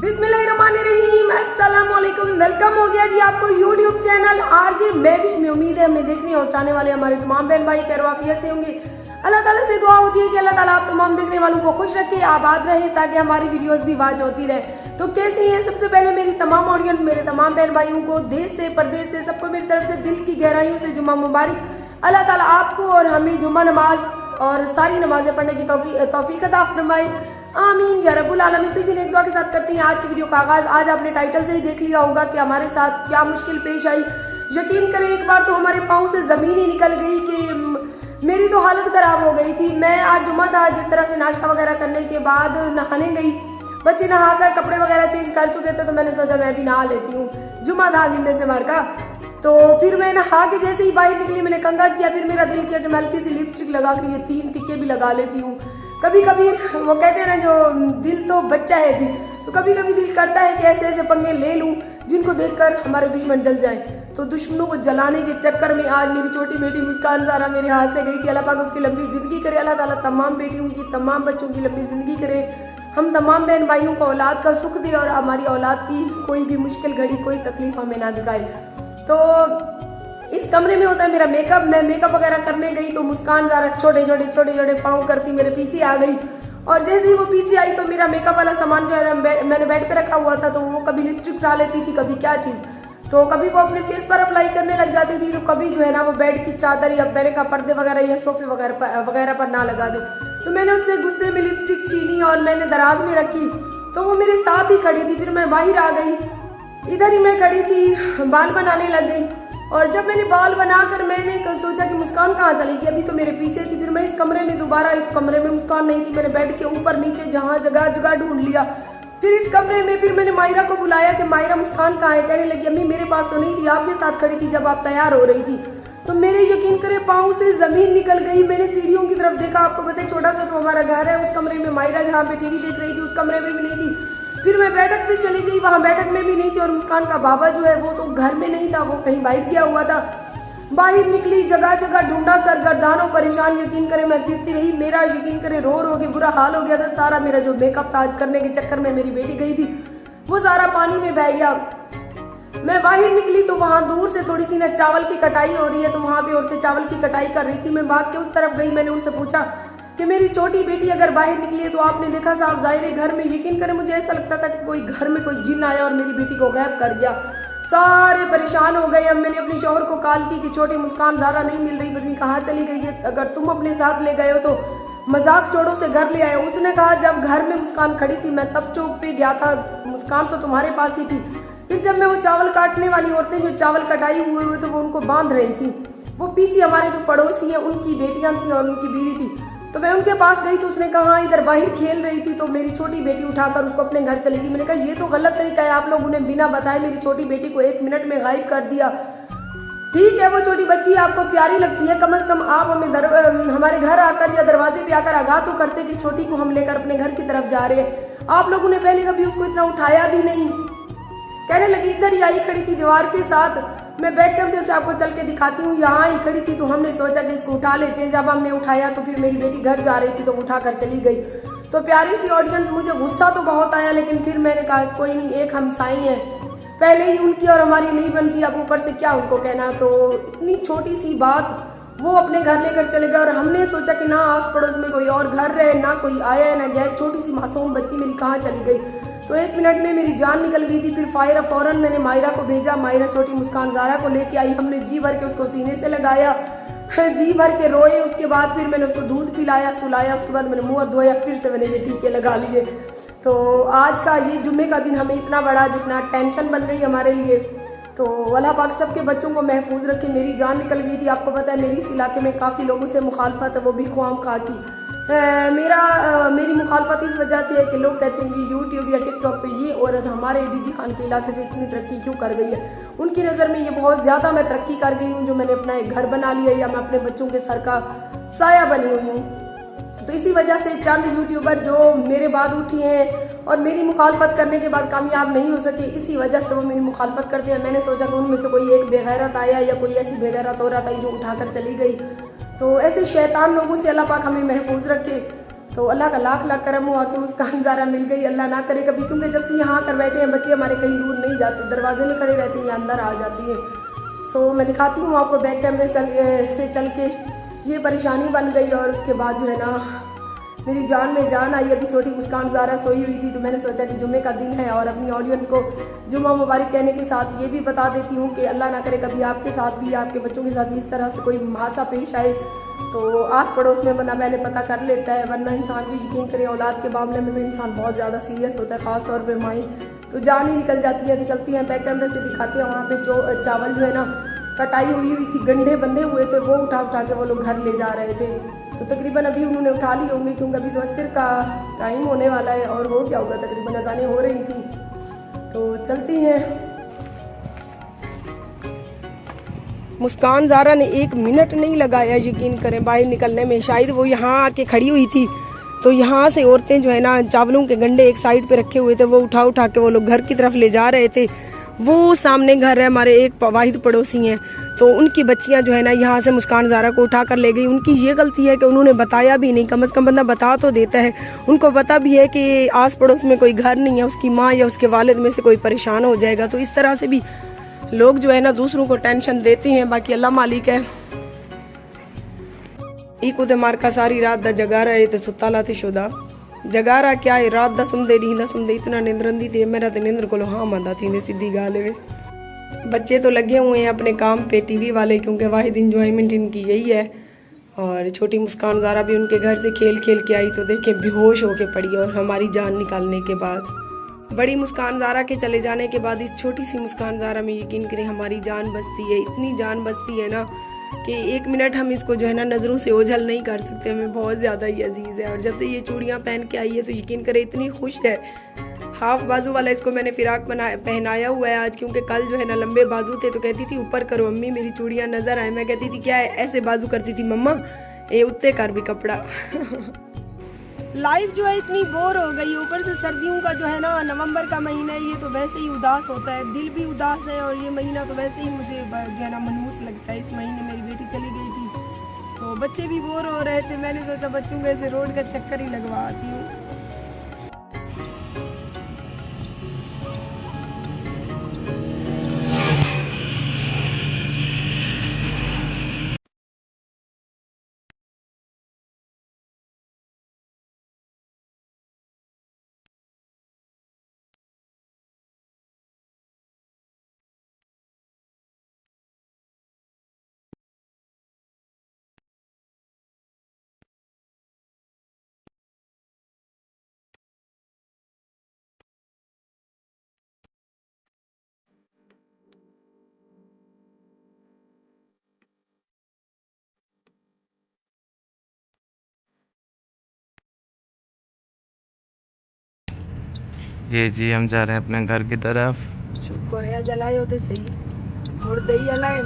बिस्मिल्लाहिर्रहमानिर्रहीम, अस्सलामुअलैकुम। वेलकम हो गया जी आपको यूट्यूब चैनल आरजे महविश में। उम्मीद है हमें देखने और चाहने वाले हमारे तमाम बहन भाई खैरियत से होंगे। अल्लाह ताला से दुआ होती है कि अल्लाह ताला आप तमाम देखने वालों को खुश रखे, आबाद रहे, ताकि हमारी वीडियोस भी वाच होती रहे। तो कैसे हैं? सबसे पहले मेरी तमाम ऑडियंस, मेरे तमाम बहन भाइयों को देश से परदेश से सबको मेरी तरफ से दिल की गहराइयों से जुम्मा मुबारक। अल्लाह ताला आपको और हमें जुम्मा नमाज और सारी नमाजें पढ़ने की तौफीक अता फरमाए, आमीन या रब्बुल आलमीन। तो इसी दुआ के साथ करते हैं आज की वीडियो का आगाज। आज आपने टाइटल से ही देख लिया होगा कि हमारे साथ क्या मुश्किल पेश आई। यकीन करें एक बार तो हमारे पाँव से जमीन ही निकल गई कि मेरी तो हालत खराब हो गई थी। मैं आज जुम्मा था, जिस तरह से नाश्ता वगैरह करने के बाद नहाने गई, बच्चे नहाकर कपड़े वगैरह चेंज कर चुके थे, तो मैंने सोचा मैं भी नहा लेती हूँ, जुम्मा था गिनने से मार का। तो फिर मैं नहा के जैसे ही बाहर निकली, मैंने कंघा किया, फिर मेरा दिल किया कि मैं हल्की सी लिपस्टिक लगा के ये 3 टिक्के भी लगा लेती हूँ। कभी कभी वो कहते हैं ना, जो दिल तो बच्चा है जी, तो कभी कभी दिल करता है कि ऐसे ऐसे पंगे ले लूं जिनको देखकर हमारे दुश्मन जल जाए। तो दुश्मनों को जलाने के चक्कर में आज मेरी छोटी बेटी मुस्कान ज़ारा मेरे हाथ से गई थी। अल्लाह पाक उसकी लंबी जिंदगी करे, अल्लाह ताला तमाम बेटियों की, तमाम बच्चों की लंबी जिंदगी करे, हम तमाम बहन भाइयों को औलाद का सुख दे और हमारी औलाद की कोई भी मुश्किल घड़ी, कोई तकलीफ हमें ना दिखाए। तो इस कमरे में होता है मेरा मेकअप। मैं मेकअप वगैरह करने गई तो मुस्कान ज़ारा छोटे छोटे पाँव करती मेरे पीछे आ गई, और जैसे ही वो पीछे आई तो मेरा मेकअप वाला सामान जो है मैंने बेड पे रखा हुआ था, तो वो कभी लिपस्टिक उठा लेती थी, कभी क्या चीज़, तो कभी वो अपने फेस पर अप्लाई करने लग जाती थी, तो कभी जो है ना वो बेड की चादर या बेड का पर्दे वगैरह या सोफे वगैरह पर ना लगा दे। तो मैंने उससे गुस्से में लिपस्टिक छीनी और मैंने दराज में रखी, तो वो मेरे साथ ही खड़ी थी। फिर मैं बाहर आ गई, इधर ही मैं खड़ी थी, बाल बनाने लग गई, और जब मैंने बाल बनाकर मैंने सोचा कि मुस्कान कहाँ चली गई, अभी तो मेरे पीछे थी। फिर मैं इस कमरे में दोबारा आई तो कमरे में मुस्कान नहीं थी। मैंने बेड के ऊपर नीचे जहाँ जगह ढूंढ लिया। फिर इस कमरे में फिर मैंने मायरा को बुलाया कि मायरा मुस्कान कहाँ है। कहने लगी अम्मी मेरे पास तो नहीं थी, आपके साथ खड़ी थी जब आप तैयार हो रही थी। तो मेरे यकीन करे पाँव से जमीन निकल गई। मैंने सीढ़ियों की तरफ देखा, आपको पता है छोटा सा तो हमारा घर है, उस कमरे में मायरा जहाँ पे टीवी देख रही थी उस कमरे में भी नहीं थी। फिर मैं बैठक पे चली गई, वहाँ बैठक में भी नहीं थी, और मुस्कान का बाबा जो है वो तो घर में नहीं था, वो कहीं बाहर गया हुआ था। बाहर निकली, जगह ढूंढा, सरगर्दानों परेशान, यकीन करे मैं फिरती रही। मेरा यकीन करे रो के बुरा हाल हो गया था। सारा मेरा जो मेकअप था आज करने के चक्कर में मेरी बेटी गई थी, वो सारा पानी में बह गया। मैं बाहर निकली तो वहां दूर से थोड़ी सी ना चावल की कटाई हो रही है, तो वहां पे औरतें चावल की कटाई कर रही थी। मैं भाग के उस तरफ गई, मैंने उनसे पूछा कि मेरी छोटी बेटी अगर बाहर निकली है तो आपने देखा साफ जाहिर है घर में। यकीन करे मुझे ऐसा लगता था कि कोई घर में कोई जिन आया और मेरी बेटी को गायब कर गया। सारे परेशान हो गए। अब मैंने अपने शौहर को कॉल की कि छोटी मुस्कान ज़ारा नहीं मिल रही, पत्नी कहाँ चली गई है, अगर तुम अपने साथ ले गए हो तो मजाक छोड़ो से घर ले आए। उसने कहा जब घर में मुस्कान खड़ी थी मैं तब चौक पे गया था, मुस्कान तो तुम्हारे पास ही थी। फिर जब मैं वो चावल काटने वाली औरतें जो चावल कटाई हुए तो वो उनको बांध रही थी, वो पीछे हमारे जो पड़ोसी है उनकी बेटियां थी और उनकी बीवी थी, तो मैं उनके पास गई तो उसने कहा इधर बाहर खेल रही थी, तो मेरी छोटी बेटी उठाकर उसको अपने घर चली गई। मैंने कहा ये तो गलत तरीका है, आप लोगों ने बिना बताए मेरी छोटी बेटी को 1 मिनट में गायब कर दिया। ठीक है वो छोटी बच्ची आपको प्यारी लगती है, कम से कम आप हमें हमारे घर आकर या दरवाजे पे आकर आगाह तो करते कि छोटी को हम लेकर अपने घर की तरफ जा रहे हैं। आप लोगों ने पहले कभी उसको इतना उठाया भी नहीं। कहने लगी इधर ही आई खड़ी थी दीवार के साथ, मैं बैक कैमरे से आपको चल के दिखाती हूँ, यहाँ ही खड़ी थी। तो हमने सोचा कि इसको उठा लेते हैं। जब हमने उठाया तो फिर मेरी बेटी घर जा रही थी तो उठा कर चली गई। तो प्यारी सी ऑडियंस, मुझे गुस्सा तो बहुत आया, लेकिन फिर मैंने कहा कोई नहीं, एक हमसाई है, पहले ही उनकी और हमारी नहीं बनती, अब ऊपर से क्या उनको कहना। तो इतनी छोटी सी बात वो अपने घर लेकर चले गए, और हमने सोचा कि ना आस पड़ोस में कोई और घर रहे, ना कोई आया है ना गया, छोटी सी मासूम बच्ची मेरी कहाँ चली गई। तो 1 मिनट में मेरी जान निकल गई थी। फिर फौरन मैंने मायरा को भेजा, मायरा छोटी मुस्कान ज़ारा को लेके आई। हमने जी भर के उसको सीने से लगाया, जी भर के रोए। उसके बाद फिर मैंने उसको दूध पिलाया, सुलाया, उसके बाद मैंने मुँह धोया, फिर से मैंने ये टीके लगा लिए। तो आज का ये जुम्मे का दिन हमें इतना बड़ा जितना टेंशन बन गई हमारे लिए। तो अल्लाह पाक सबके बच्चों को महफूज रखे। मेरी जान निकल गई थी। आपको पता है मेरी इस इलाके में काफ़ी लोगों से मुखालफत है, वो भी ख्वाम खा की। मेरी मुखालफत इस वजह से है कि लोग कहते हैं कि यूट्यूब या टिकटॉक पे ये औरत हमारे बीजी खान के इलाके से इतनी तरक्की क्यों कर गई है। उनकी नज़र में ये बहुत ज़्यादा मैं तरक्की कर गई हूँ, जो मैंने अपना एक घर बना लिया या मैं अपने बच्चों के सर का साया बनी हुई हूँ। तो इसी वजह से चंद यूट्यूबर जो मेरे बाद उठी हैं और मेरी मुखालफत करने के बाद कामयाब नहीं हो सके, इसी वजह से वो मेरी मुखालफत करते हैं। मैंने सोचा कि उनमें से कोई एक बेगैरत आया या कोई ऐसी बेगैरत औरत आई जो उठाकर चली गई। तो ऐसे शैतान लोगों से अल्लाह पाक हमें महफूज रखे। तो अल्लाह का लाख लाख करम हुआ कि मुस्कान ज़ारा मिल गई। अल्लाह ना करे कभी, क्योंकि जब से यहाँ आकर बैठे हैं बच्चे हमारे कहीं दूर नहीं जाते, दरवाजे में खड़े रहते हैं या अंदर आ जाती है। सो मैं दिखाती हूँ आपको बैक कैमरे से चल के। ये परेशानी बन गई और उसके बाद जो है ना मेरी जान में जान आई। अभी छोटी मुस्कान ज़ारा सोई हुई थी तो मैंने सोचा कि जुम्मे का दिन है और अपनी ऑडियंस को जुम्मा मुबारक कहने के साथ ये भी बता देती हूँ कि अल्लाह ना करे कभी आपके साथ भी, आपके बच्चों के साथ भी इस तरह से कोई हादसा पेश आए तो आस पड़ोस में बना पहले पता कर लेता है, वरना इंसान भी यकीन करे औलाद के मामले में तो इंसान बहुत ज़्यादा सीरियस होता है, ख़ास तौर पर माएँ तो जान ही निकल जाती है। तो चलती हैं बैक कैमरे से दिखाती हैं। वहाँ पे चावल जो है ना कटाई हुई थी, गंढे बंधे हुए थे, वो उठा के वो लोग घर ले जा रहे थे। तो तकरीबन अभी उन्होंने उठा लिए होंगे क्योंकि अभी तो अस्र का टाइम होने वाला है और हो क्या होगा, तकरीबन अज़ानें हो रही थी। तो चलती हैं। मुस्कान ज़ारा ने 1 मिनट नहीं लगाया यकीन करें बाहर निकलने में। शायद वो यहाँ आके खड़ी हुई थी तो यहाँ से औरतें जो है ना चावलों के गंढे एक साइड पे रखे हुए थे, वो उठा के वो लोग घर की तरफ ले जा रहे थे। वो सामने घर है, हमारे एक वाहिद पड़ोसी हैं, तो उनकी बच्चियां जो है ना यहाँ से मुस्कान ज़ारा को उठा कर ले गई। उनकी ये गलती है कि उन्होंने बताया भी नहीं, कम से कम बंदा बता तो देता है। उनको पता भी है कि आस पड़ोस में कोई घर नहीं है, उसकी माँ या उसके वालिद में से कोई परेशान हो जाएगा। तो इस तरह से भी लोग जो है ना दूसरों को टेंशन देते हैं। बाकी अल्लाह मालिक है। इको ते मार का सारी रात दा जगा रहे थे सुता ला थे शुदा जगारा क्या है रात दा सुनदे नींदा सुनदे इतना निंद्रंदी थी मेरा तो निंद्र को हाँ मंदा थी सीधी गाल है। बच्चे तो लगे हुए हैं अपने काम पे, टीवी वाले, क्योंकि वाहिद इंजॉयमेंट इनकी यही है। और छोटी मुस्कान ज़ारा भी उनके घर से खेल के आई तो देखे बेहोश होके पड़ी और हमारी जान निकालने के बाद, बड़ी मुस्कान ज़ारा के चले जाने के बाद इस छोटी सी मुस्कान ज़ारा में यकीन करें हमारी जान बसती है। इतनी जान बसती है ना कि 1 मिनट हम इसको जो है ना नज़रों से ओझल नहीं कर सकते, हमें बहुत ज़्यादा ही अजीज़ है। और जब से ये चूड़ियाँ पहन के आई है तो यकीन करें इतनी खुश है। हाफ बाजू वाला इसको मैंने फिराक पहनाया हुआ है आज, क्योंकि कल जो है ना लंबे बाजू थे तो कहती थी ऊपर करो अम्मी मेरी चूड़ियाँ नज़र आए। मैं कहती थी क्या है, ऐसे बाजू करती थी मम्मा ये उत्ते कर भी कपड़ा। लाइफ जो है इतनी बोर हो गई, ऊपर से सर्दियों का जो है ना नवंबर का महीना है, ये तो वैसे ही उदास होता है, दिल भी उदास है। और ये महीना तो वैसे ही मुझे जो है ना मनहूस लगता है। इस महीने मेरी बेटी चली गई थी तो बच्चे भी बोर हो रहे थे, मैंने सोचा बच्चों को ऐसे रोड का चक्कर ही लगवा आती हूँ। जी हम जा रहे हैं अपने घर की तरफ। शुक्र है जलाए होते सही मुर्दे ही जलाए।